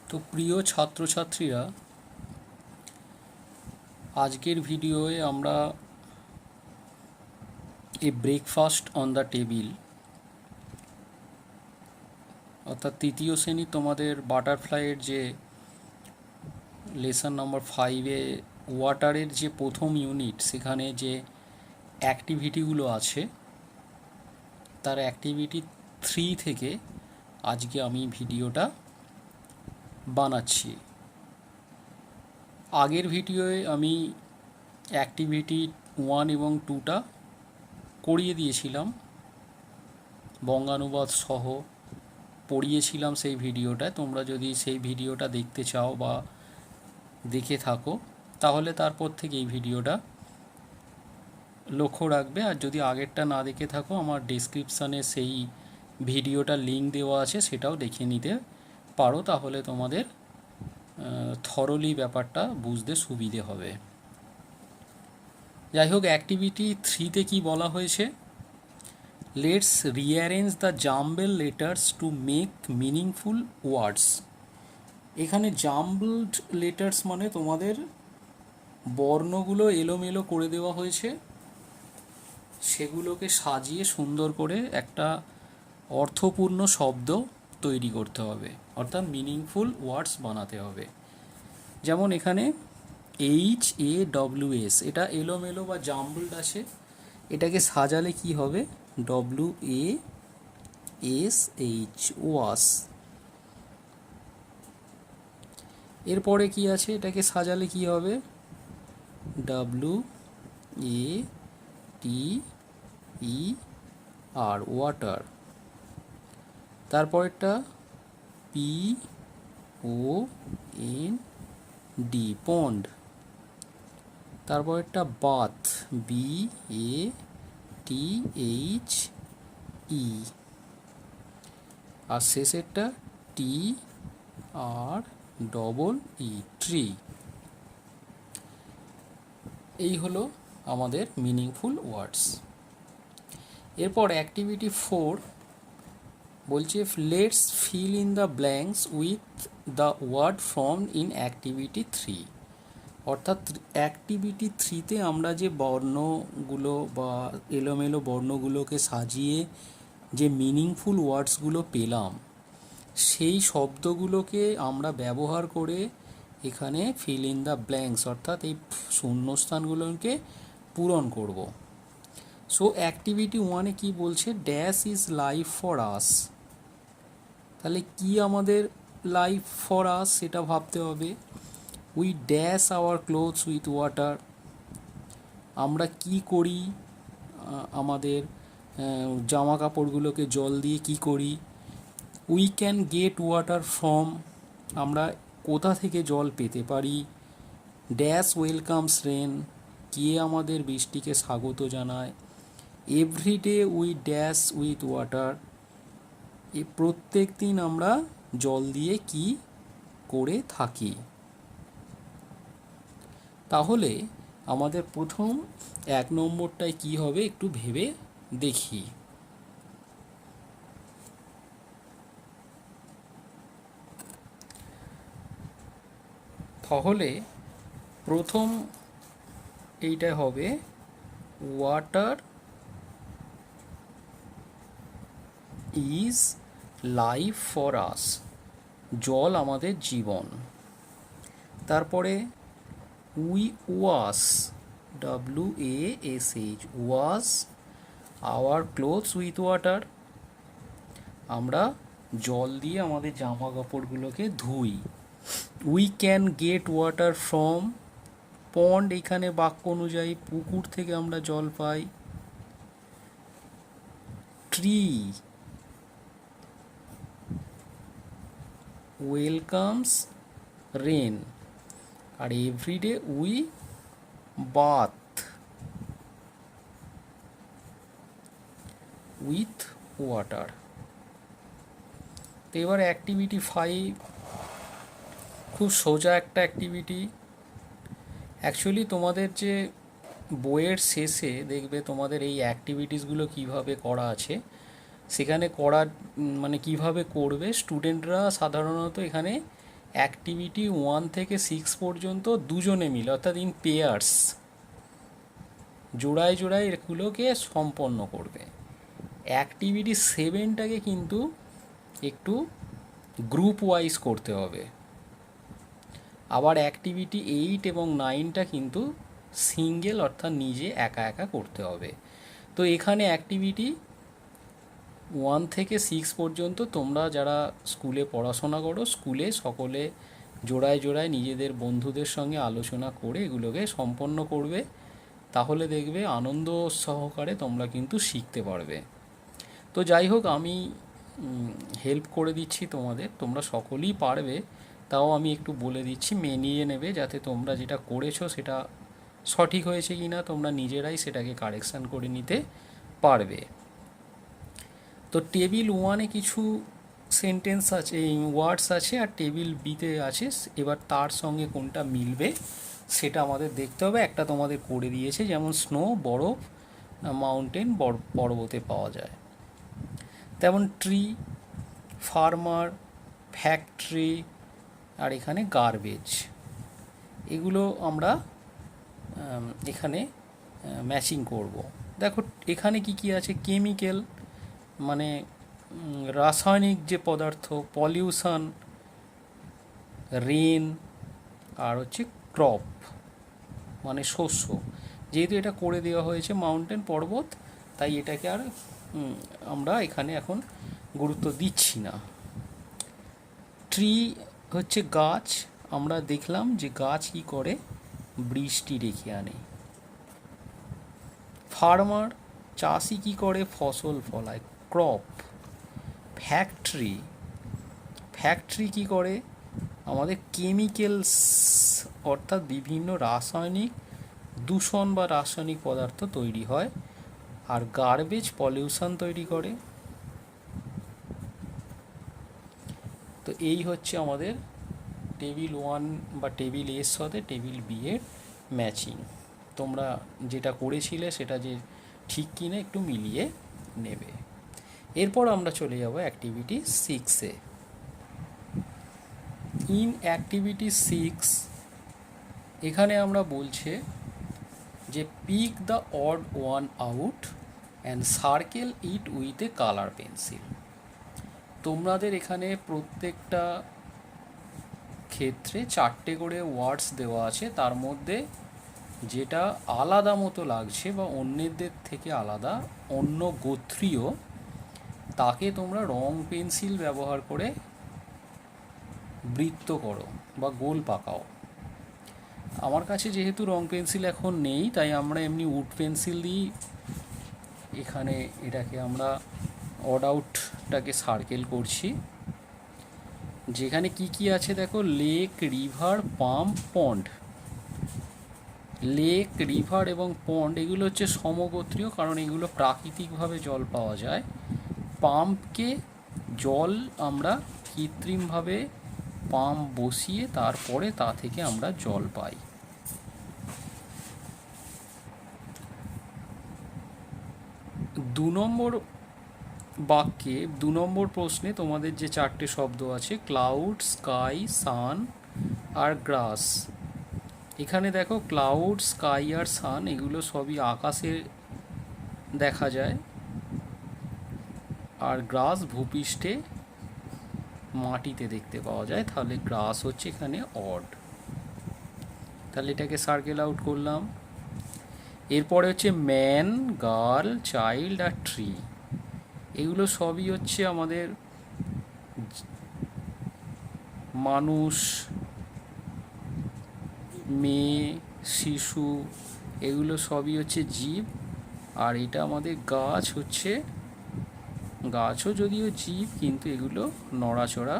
তো প্রিয় ছাত্রছাত্রীরা, আজকের ভিডিওয়ে আমরা এ ব্রেকফাস্ট অন দ্য টেবিল অর্থাৎ তৃতীয় শ্রেণী তোমাদের বাটারফ্লাইয়ের যে লেসন নম্বর 5-এ ওয়াটারের যে প্রথম ইউনিট, সেখানে যে অ্যাক্টিভিটিগুলো আছে তার অ্যাক্টিভিটি 3 থেকে আজকে আমি ভিডিওটা বানাচ্ছি। আগের ভিডিওয়ে আমি অ্যাক্টিভিটি 1 এবং 2টা করিয়ে দিয়েছিলাম, বঙ্গানুবাদ সহ পড়িয়েছিলাম সেই ভিডিওটায়। তোমরা যদি সেই ভিডিওটা দেখতে চাও বা দেখে থাকো তাহলে তারপর থেকে এই ভিডিওটা লক্ষ্য রাখবে। আর যদি আগেরটা না দেখে থাকো, আমার ডেসক্রিপশানে সেই ভিডিওটার লিঙ্ক দেওয়া আছে, সেটাও দেখে নিতে পারো, তাহলে তোমাদের থরলি ব্যাপারটা বুঝতে সুবিধে হবে। যাই হোক, অ্যাক্টিভিটি 3-তে কি বলা হয়েছে? Let's rearrange the jumble letters to make meaningful ওয়ার্ডস। এখানে জাম্বলড লেটার্স মানে তোমাদের বর্ণগুলো এলোমেলো করে দেওয়া হয়েছে, সেগুলোকে সাজিয়ে সুন্দর করে একটা অর্থপূর্ণ শব্দ তৈরি করতে হবে, অর্থাৎ মিনিংফুল ওয়ার্ডস বানাতে হবে। যেমন এখানে HAWS, এটা এলোমেলো বা জাম্বলড আছে, এটাকে সাজালে কি হবে? WASH, ওয়াস। এরপরে কি আছে? এটাকে সাজালে কি হবে? WATER, water. তারপরেরটা POND, পন্ড। তারপরেরটা বাথ, BATHE। আর শেষেরটা TREE, ট্রি। এই হলো আমাদের মিনিংফুল ওয়ার্ডস। এরপর অ্যাক্টিভিটি 4 বলছে let's fill in the blanks with the word formed in activity 3। অর্থাৎ অ্যাক্টিভিটি 3-তে আমরা যে বর্ণগুলো বা এলোমেলো বর্ণগুলোকে সাজিয়ে যে মিনিংফুল ওয়ার্ডসগুলো পেলাম, সেই শব্দগুলোকে আমরা ব্যবহার করে এখানে ফিল ইন দ্য ব্ল্যাঙ্কস অর্থাৎ এই শূন্যস্থানগুলোকে পূরণ করব। সো অ্যাক্টিভিটি 1-এ কি বলছে? ড্যাশ ইজ লাইফ ফর আস। তাহলে কি আমাদের লাইফ ফর আস সেটা ভাবতে হবে। We dash our clothes with water. আমরা কি করি? আমাদের জামা কাপড়গুলোকে জল দিয়ে কি করি? We can get water from. আমরা কোথা থেকে জল পেতে পারি? Dash welcomes rain. কে আমাদের বৃষ্টিকে স্বাগত জানায়? Every day we dash with water. এই প্রত্যেক দিন আমরা জল দিয়ে কি করে থাকি? তাহলে আমাদের প্রথম 1 নম্বরটায় কি হবে একটু ভেবে দেখি। তাহলে প্রথম এইটা হবে water is life for us. জল আমাদের জীবন। তারপরে we wash, WASH, wash our clothes with water. আমরা জল দিয়ে আমাদের জামা কাপড়গুলোকে ধুই। We can get water from pond, এখানে বাক্য অনুযায়ী পুকুর থেকে আমরা জল পাই। Tree welcomes rain. আর everyday we bath with water. তো এবার অ্যাক্টিভিটি 5 খুব সোজা একটা অ্যাক্টিভিটি। অ্যাকচুয়ালি তোমাদের যে বইয়ের শেষে দেখবে তোমাদের এই অ্যাক্টিভিটিসগুলো কিভাবে করা আছে, সেখানে করার মানে কিভাবে করবে স্টুডেন্টরা সাধারণত এখানে অ্যাক্টিভিটি 1 থেকে 6 পর্যন্ত দুজনে মিলে অর্থাৎ ইন পেয়ার্স জোড়ায় জোড়ায় এগুলোকে সম্পন্ন করবে। অ্যাক্টিভিটি 7টাকে কিন্তু একটু গ্রুপ ওয়াইজ করতে হবে। আবার অ্যাক্টিভিটি 8 এবং 9টা কিন্তু সিঙ্গেল অর্থাৎ নিজে একা একা করতে হবে। তো এখানে অ্যাক্টিভিটি 1 থেকে 6 পর্যন্ত তোমরা যারা স্কুলে পড়াশোনা করো স্কুলে সকলে জোড়ায় জোড়ায় নিজেদের বন্ধুদের সঙ্গে আলোচনা করে এগুলোকে সম্পন্ন করবে। তাহলে দেখবে আনন্দ সহকারে তোমরা কিন্তু শিখতে পারবে। তো যাই হোক, আমি হেল্প করে দিচ্ছি তোমাদের, তোমরা সকলেই পারবে, তাও আমি একটু বলে দিচ্ছি, মেনিয়ে নেবে যাতে তোমরা যেটা করেছো সেটা সঠিক হয়েছে কি না তোমরা নিজেরাই সেটাকে কারেকশান করে নিতে পারবে। তো টেবিল 1-এ কিছু সেন্টেন্স আছে, ওয়ার্ডস আছে, আর টেবিল বিতে আছে। এবার তার সঙ্গে কোনটা মিলবে সেটা আমাদের দেখতে হবে। একটা তোমাদের করে দিয়েছে, যেমন স্নো বরফ, মাউন্টেন পর্বতে পাওয়া যায়, তেমন ট্রি, ফার্মার, ফ্যাক্টরি, আর এখানে গার্বেজ। এগুলো আমরা এখানে ম্যাচিং করব। দেখো এখানে কি কি আছে, কেমিক্যাল মানে রাসায়নিক যে পদার্থ, পলিউশন, রেন, আর হচ্ছে ক্রপ মানে শস্য। যেহেতু এটা করে দেওয়া হয়েছে মাউন্টেন পর্বত, তাই এটাকে আর আমরা এখানে এখন গুরুত্ব দিচ্ছি না। ট্রি হচ্ছে গাছ, আমরা দেখলাম যে গাছ কী করে, বৃষ্টি ডেকে আনে। ফার্মার চাষি কী করে, ফসল ফলায়, ক্রপ। ফ্যাক্টরি কী করে, আমাদের কেমিক্যালস অর্থাৎ বিভিন্ন রাসায়নিক দূষণ বা রাসায়নিক পদার্থ তৈরি হয়। আর গার্বেজ পলিউশন তৈরি করে। তো এই হচ্ছে আমাদের টেবিল 1 বা টেবিল এর সাথে টেবিল বি এর ম্যাচিং। তোমরা যেটা করেছিলে সেটা যে ঠিক কিনা একটু মিলিয়ে নেবে। এরপর আমরা চলে যাব অ্যাক্টিভিটি 6-এ। ইন অ্যাক্টিভিটি 6 এখানে আমরা বলছে যে pick the odd one out and circle it with a colour pencil. তোমাদের এখানে প্রত্যেকটা ক্ষেত্রে 4টে করে ওয়ার্ডস দেওয়া আছে, তার মধ্যে যেটা আলাদা মতো লাগছে বা অন্যদের থেকে আলাদা, অন্য গোত্রীয়, তাকে তোমরা রং পেন্সিল ব্যবহার করে বৃত্ত করো বা গোল পাকাও। আমার কাছে যেহেতু রং পেন্সিল এখন নেই, তাই আমরা এমনি উড পেন্সিল দিই এখানে এটাকে আমরা অড আউটটাকে সার্কেল করছি। যেখানে কি কি আছে দেখো, লেক, রিভার, পাম্প, পন্ড। লেক, রিভার এবং পন্ড এগুলো হচ্ছে সমগোত্রীয়, কারণ এগুলো প্রাকৃতিকভাবে জল পাওয়া যায়। পাম্পকে জল আমরা কৃত্রিমভাবে পাম্প বসিয়ে তারপরে তা থেকে আমরা জল পাই। দু নম্বর বাক্যে 2 নম্বর প্রশ্নে তোমাদের যে 4টে শব্দ আছে, ক্লাউড, স্কাই, সান আর গ্রাস। এখানে দেখো ক্লাউড, স্কাই আর সান এগুলো সবই আকাশে দেখা যায়, আর গ্রাস ভূপৃষ্ঠে মাটিতে দেখতে পাওয়া যায়। তাহলে গ্রাস হচ্ছে এখানে অড। তাহলে এটাকে সার্কেল আউট করলাম। এরপরে হচ্ছে ম্যান, গার্ল, চাইল্ড আর ট্রি। এগুলো সবই হচ্ছে আমাদের মানুষ, মেয়ে, শিশু, এগুলো সবই হচ্ছে জীব। আর এটা আমাদের গাছ হচ্ছে, গাছও যদিও জীব, কিন্তু এগুলো নড়াচড়া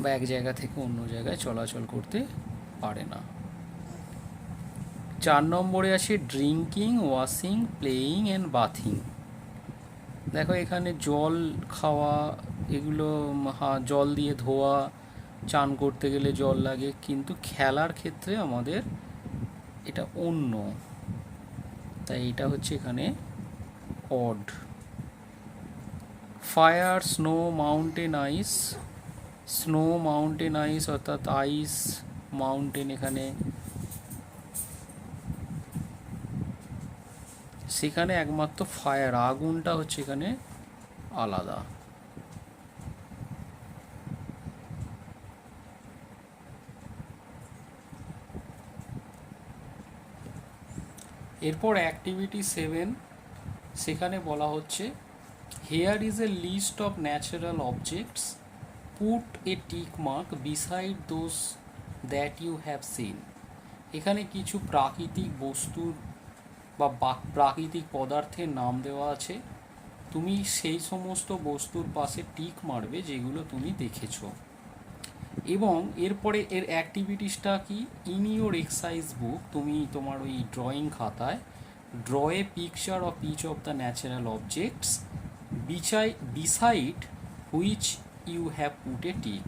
বা এক জায়গা থেকে অন্য জায়গায় চলাচল করতে পারে না। 4 নম্বরে আছে drinking, washing, playing and bathing. দেখো এখানে জল খাওয়া, এগুলো জল দিয়ে ধোয়া, চান করতে গেলে জল লাগে, কিন্তু খেলার ক্ষেত্রে আমাদের এটা অন্য, তাই এটা হচ্ছে এখানে অড। ফায়ার, স্নো, মাউন্টেন, আইস স্নো মাউন্টেন আইস অর্থাৎ আইস মাউন্টেন, এখানে সেখানে একমাত্র ফায়ার, আগুনটা হচ্ছে এখানে আলাদা। এরপর অ্যাক্টিভিটি 7, সেখানে বলা হচ্ছে here is a list of natural objects, put a tick mark beside those that you have seen. এখানে কিছু প্রাকৃতিক বস্তুর বা প্রাকৃতিক পদার্থের নাম দেওয়া আছে, তুমি সেই সমস্ত বস্তুর পাশে টিক মারবে যেগুলো তুমি দেখেছো। এবং এরপরে এর অ্যাক্টিভিটিসটা কি, ইন ইউর এক্সারসাইজ বুক, তুমি তোমার ওই ড্রয়িং খাতায় draw a picture of each of the natural objects beside which you have put a tick.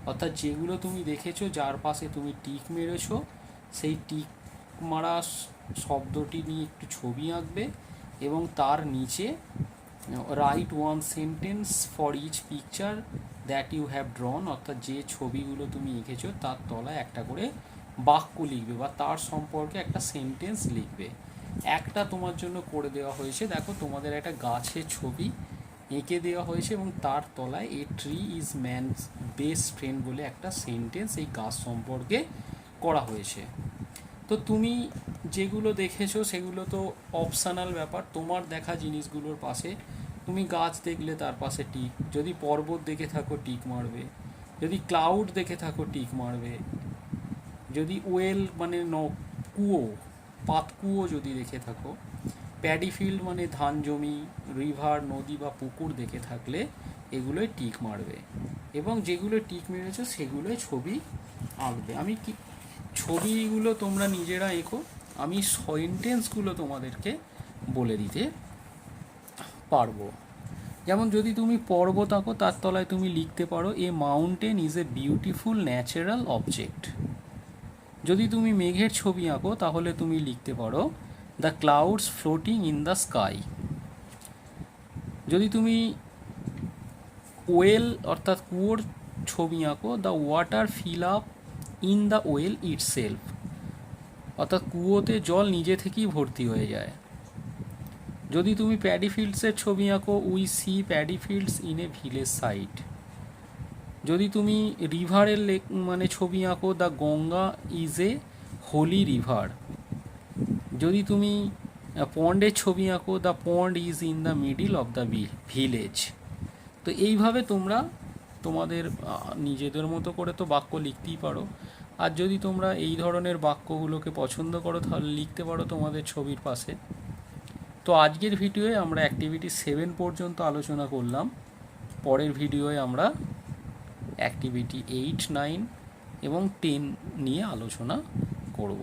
অর্থাৎ যেগুলো তুমি দেখেছো যার পাশে তুমি টিক মেরেছো, সেই টিক মারা শব্দটি নিয়ে একটু ছবি আঁকবে এবং তার নিচে write one sentence for each picture that you have drawn, অর্থাৎ যে ছবিগুলো তুমি এঁকেছো তার তলায় একটা করে বাক্য লিখবে বা তার সম্পর্কে একটা সেন্টেন্স লিখবে। একটা তোমার জন্য করে দেওয়া হয়েছে, দেখো তোমাদের একটা গাছের ছবি এঁকে দেওয়া হয়েছে এবং তার তলায় a tree is man's best friend বলে একটা সেন্টেন্স এই গাছ সম্পর্কে করা হয়েছে। তো তুমি যেগুলো দেখেছো সেগুলো তো অপশনাল ব্যাপার, তোমার দেখা জিনিসগুলোর পাশে তুমি গাছ দেখলে তার পাশে টিক, যদি পর্বত দেখে থাকো টিক মারবে, যদি ক্লাউড দেখে থাকো টিক মারবে, যদি ওয়েল মানে কুয়ো, পাতকুয়ো যদি দেখে থাকো, প্যাডি ফিল্ড মানে ধান জমি, রিভার নদী বা পুকুর দেখে থাকলে এগুলোই টিক মারবে এবং যেগুলো টিক মেরেছো সেগুলোই ছবি আঁকবে। আমি কি ছবিগুলো তোমরা নিজেরা এঁকো, আমি সেন্টেন্সগুলো তোমাদেরকে বলে দিতে পারবো। যেমন যদি তুমি পর্বত আঁকো তার তলায় তুমি লিখতে পারো a mountain is a beautiful natural object. যদি তুমি মেঘের ছবি আঁকো তাহলে তুমি লিখতে পারো the clouds floating in the sky. যদি তুমি ওয়েল অর্থাৎ কুয়োর ছবি আঁকো the water fill up in the well itself, অর্থাৎ কুয়োতে জল নিজে থেকেই ভর্তি হয়ে যায়। যদি তুমি প্যাডি ফিল্ডসের ছবি আঁকো we see paddy fields in a village side. যদি তুমি রিভারের মানে ছবি আঁকো the Ganga is a holy river. যদি তুমি পন্ডের ছবি আঁকো the pond is in the middle of the village. তো এইভাবে তোমরা তোমাদের নিজেদের মতো করে তো বাক্য লিখতেই পারো, আর যদি তোমরা এই ধরনের বাক্যগুলোকে পছন্দ করো তাহলে লিখতে পারো তোমাদের ছবির পাশে। তো আজকের ভিডিওয়ে আমরা অ্যাক্টিভিটি 7 পর্যন্ত আলোচনা করলাম, পরের ভিডিওয়ে আমরা অ্যাক্টিভিটি 8, 9 এবং 10 নিয়ে আলোচনা করব।